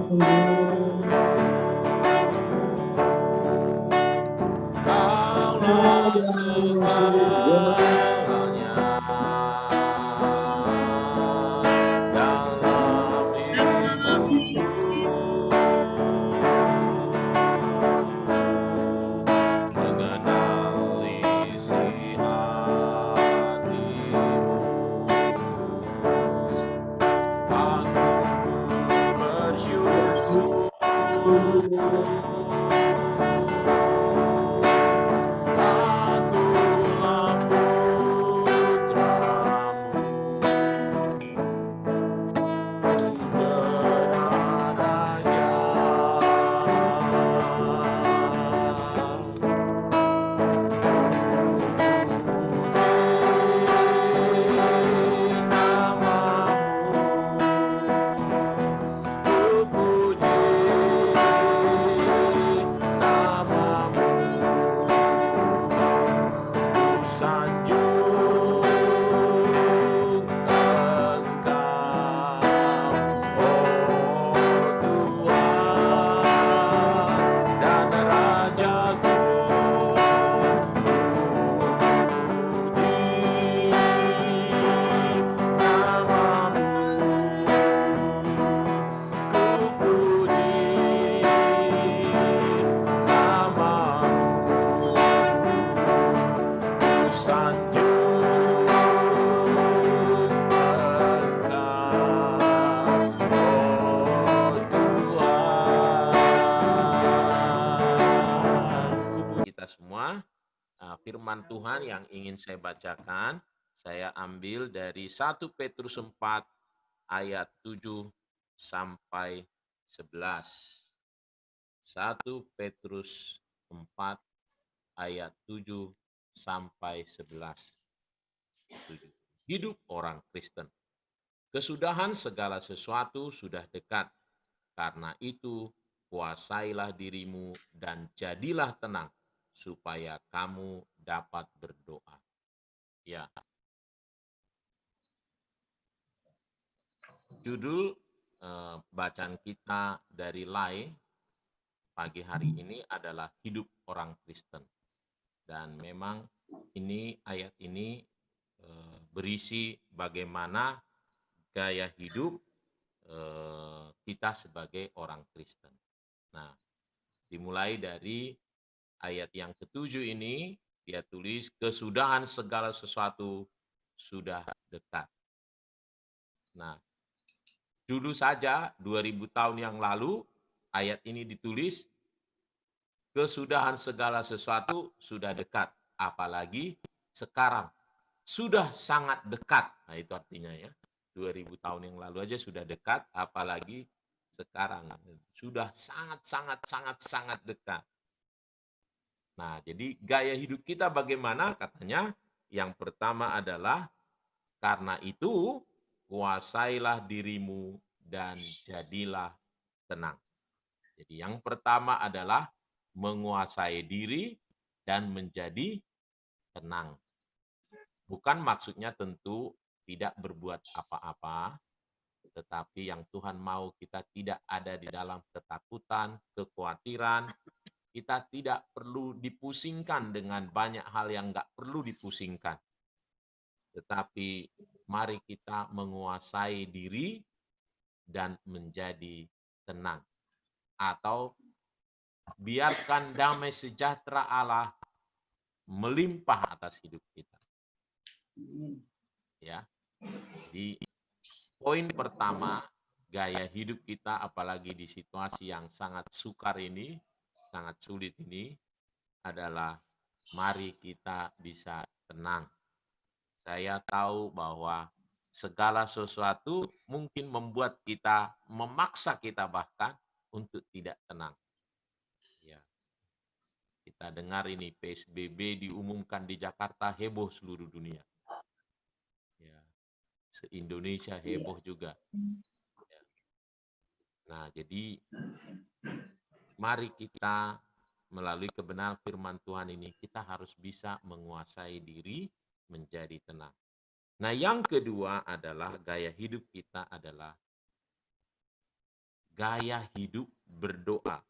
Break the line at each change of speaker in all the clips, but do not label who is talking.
Kaulah segalanya dalam hidupku, mengenali isi hatimu. Aku bersyukur, akulah putramu, berada kita semua. Firman Tuhan yang ingin saya bacakan, saya ambil dari 1 Petrus 4 ayat 7 sampai 11. 1 Petrus 4 ayat 7 sampai 11. Hidup orang Kristen. Kesudahan segala sesuatu sudah dekat. Karena itu, kuasailah dirimu dan jadilah tenang, supaya kamu dapat berdoa. Ya. Judul bacaan kita dari Lai pagi hari ini adalah hidup orang Kristen. Dan memang ini ayat ini berisi bagaimana gaya hidup kita sebagai orang Kristen. Nah, dimulai dari ayat yang ketujuh ini, dia tulis, kesudahan segala sesuatu sudah dekat. Nah, dulu saja 2000 tahun yang lalu, ayat ini ditulis, kesudahan segala sesuatu sudah dekat. Apalagi sekarang, sudah sangat dekat. Nah, itu artinya ya. 2000 tahun yang lalu aja sudah dekat, apalagi sekarang sudah sangat dekat. Nah, jadi gaya hidup kita bagaimana? Katanya yang pertama adalah karena itu kuasailah dirimu dan jadilah tenang. Jadi yang pertama adalah menguasai diri dan menjadi tenang. Bukan maksudnya tentu tidak berbuat apa-apa, tetapi yang Tuhan mau kita tidak ada di dalam ketakutan, kekhawatiran. Kita tidak perlu dipusingkan dengan banyak hal yang nggak perlu dipusingkan. Tetapi mari kita menguasai diri dan menjadi tenang. Atau biarkan damai sejahtera Allah melimpah atas hidup kita. Ya. Di poin pertama, gaya hidup kita apalagi di situasi yang sangat sukar ini, sangat sulit ini adalah mari kita bisa tenang. Saya tahu bahwa segala sesuatu mungkin membuat kita, memaksa kita bahkan untuk tidak tenang. Ya. Kita dengar ini PSBB diumumkan di Jakarta, heboh seluruh dunia. Ya. Se-Indonesia heboh juga. Ya. Nah, jadi mari kita melalui kebenaran firman Tuhan ini, kita harus bisa menguasai diri menjadi tenang. Nah, yang kedua adalah gaya hidup kita adalah gaya hidup berdoa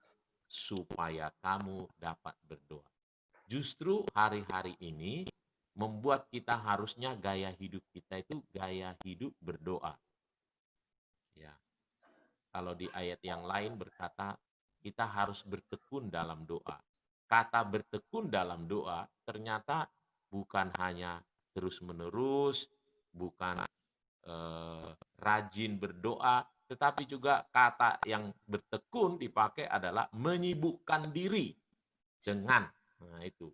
supaya kamu dapat berdoa. Justru hari-hari ini membuat kita harusnya gaya hidup kita itu gaya hidup berdoa. Ya. Kalau di ayat yang lain berkata kita harus bertekun dalam doa. Kata bertekun dalam doa ternyata bukan hanya terus-menerus, bukan rajin berdoa, tetapi juga kata yang bertekun dipakai adalah menyibukkan diri dengan, nah itu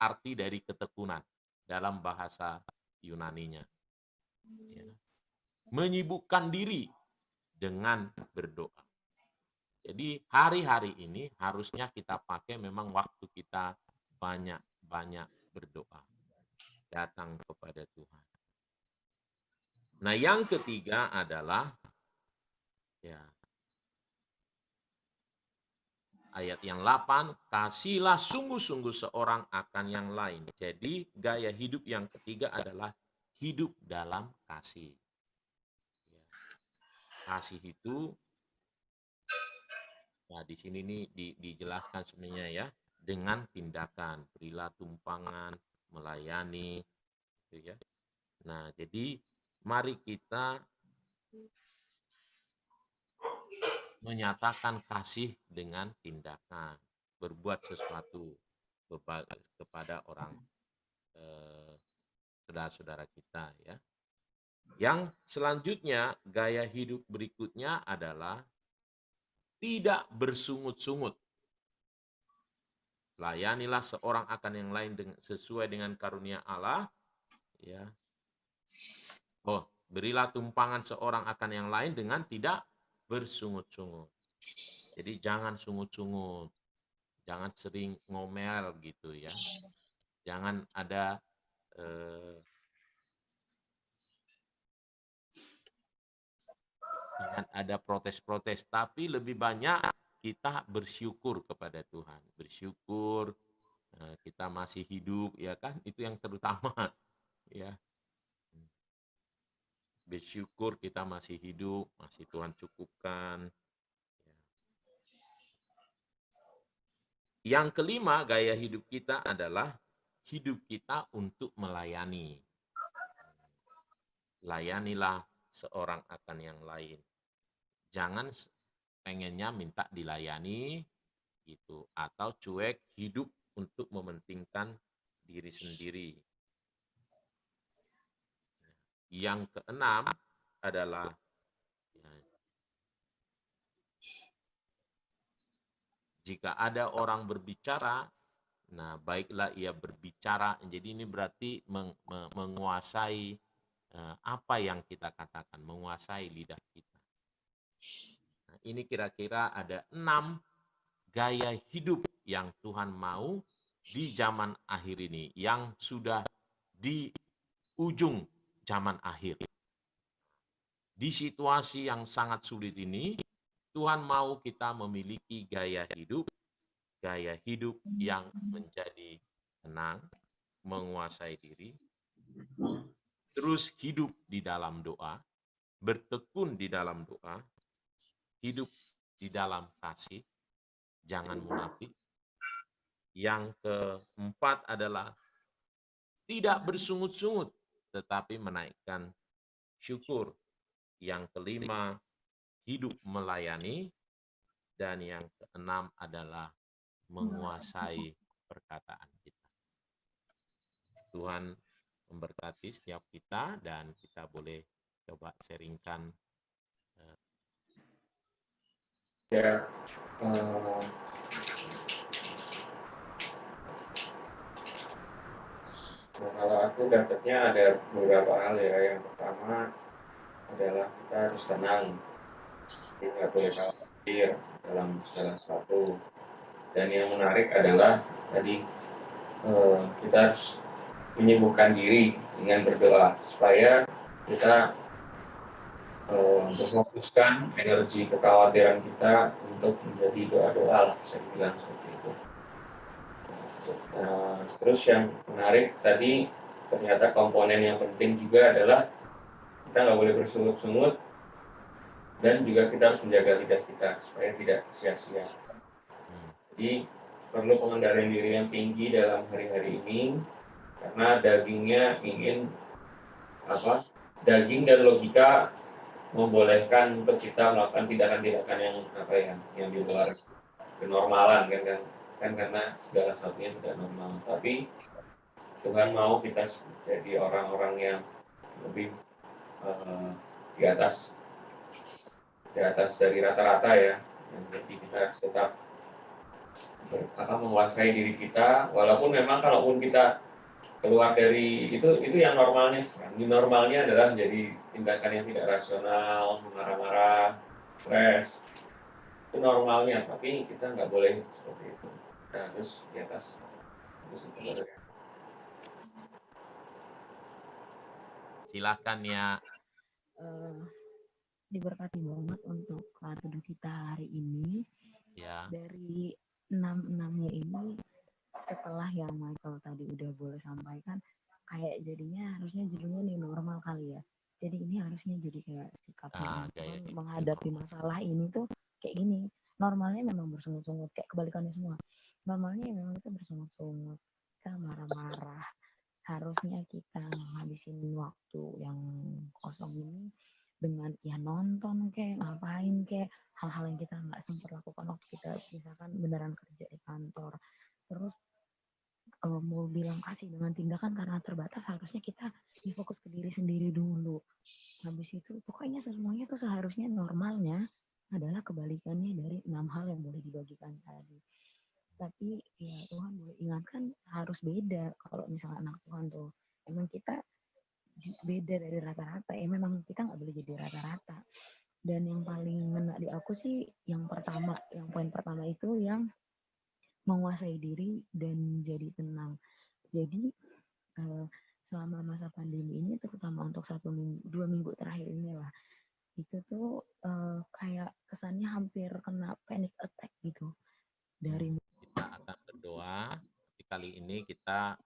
arti dari ketekunan dalam bahasa Yunaninya. Ya. Menyibukkan diri dengan berdoa. Jadi hari-hari ini harusnya kita pakai memang waktu kita banyak-banyak berdoa. Datang kepada Tuhan. Nah, yang ketiga adalah ya ayat yang 8, kasihlah sungguh-sungguh seorang akan yang lain. Jadi gaya hidup yang ketiga adalah hidup dalam kasih. Ya. Kasih itu, nah di sini nih dijelaskan sebenarnya ya, dengan tindakan, berilah tumpangan, melayani, gitu ya. Nah, jadi mari kita menyatakan kasih dengan tindakan, berbuat sesuatu kepada orang saudara-saudara kita ya. Yang selanjutnya, gaya hidup berikutnya adalah tidak bersungut-sungut. Layanilah seorang akan yang lain sesuai dengan karunia Allah ya. Berilah tumpangan seorang akan yang lain dengan tidak bersungut-sungut. Jadi jangan sungut-sungut. Jangan sering ngomel gitu ya. Jangan ada protes-protes, tapi lebih banyak kita bersyukur kepada Tuhan. Bersyukur kita masih hidup, ya kan? Itu yang terutama, ya. Bersyukur kita masih hidup, masih Tuhan cukupkan. Yang kelima, gaya hidup kita adalah hidup kita untuk melayani. Layanilah seorang akan yang lain. Jangan pengennya minta dilayani gitu, atau cuek hidup untuk mementingkan diri sendiri. Yang keenam adalah jika ada orang berbicara, nah baiklah ia berbicara. Jadi ini berarti menguasai apa yang kita katakan, menguasai lidah kita. Nah, ini kira-kira ada 6 gaya hidup yang Tuhan mau di zaman akhir ini, yang sudah di ujung zaman akhir. Di situasi yang sangat sulit ini, Tuhan mau kita memiliki gaya hidup yang menjadi tenang, menguasai diri, terus hidup di dalam doa, bertekun di dalam doa, hidup di dalam kasih, jangan munafik. Yang keempat adalah tidak bersungut-sungut, tetapi menaikkan syukur. Yang kelima, hidup melayani. Dan yang keenam adalah menguasai perkataan kita. Tuhan memberkati setiap kita, dan kita boleh coba sharingkan.
Ya, kalau aku dapatnya ada beberapa hal ya. Yang pertama adalah kita harus tenang, tidak boleh khawatir dalam segala sesuatu. Dan yang menarik adalah tadi kita harus menyibukkan diri dengan berdoa supaya kita memfokuskan energi kekhawatiran kita untuk menjadi doa-doa lah, bisa dibilang seperti itu. Terus yang menarik tadi, ternyata komponen yang penting juga adalah kita nggak boleh bersungut-sungut dan juga kita harus menjaga lidah kita supaya tidak sia-sia. Jadi perlu pengendalian diri yang tinggi dalam hari-hari ini karena daging dan logika membolehkan untuk kita melakukan tindakan-tindakan yang di luar kenormalan kan karena segala sesuatunya tidak normal. Tapi Tuhan mau kita jadi orang-orang yang lebih di atas dari rata-rata ya. Jadi kita tetap menguasai diri kita, walaupun memang kalaupun kita keluar dari itu yang normalnya. Normalnya adalah menjadi tindakan yang tidak rasional, marah-marah, stres. Itu normalnya, tapi kita nggak boleh seperti itu. Kita harus di atas. Itu ya.
Silakan ya.
Diberkati banget untuk saat teduh kita hari ini.
Ya.
Dari 6-6-nya ini, setelah yang Michael tadi udah boleh sampaikan, kayak jadinya harusnya judulnya nih normal kali ya. Jadi ini harusnya jadi kayak sikapnya menghadapi masalah ini tuh kayak gini. Normalnya memang bersungut-sungut, kayak kebalikannya semua. Normalnya memang kita bersungut-sungut, kita marah-marah. Harusnya kita ngabisin waktu yang kosong ini dengan ya nonton kayak ngapain kayak hal-hal yang kita nggak sempat lakukan waktu kita misalkan beneran kerja di kantor. Terus mau bilang kasih dengan tindakan karena terbatas, harusnya kita fokus ke diri sendiri dulu. Habis itu pokoknya semuanya tuh seharusnya normalnya adalah kebalikannya dari 6 hal yang boleh dibagikan tadi. Tapi ya Tuhan boleh ingatkan harus beda. Kalau misalnya anak Tuhan tuh emang kita beda dari rata-rata, ya memang kita nggak boleh jadi rata-rata. Dan yang paling ngena di aku sih yang poin pertama itu yang menguasai diri dan jadi tenang. Jadi selama masa pandemi ini, terutama untuk 2 minggu terakhir ini lah, itu tuh kayak kesannya hampir kena panic attack gitu. Dari
kita akan berdoa, tapi kali ini kita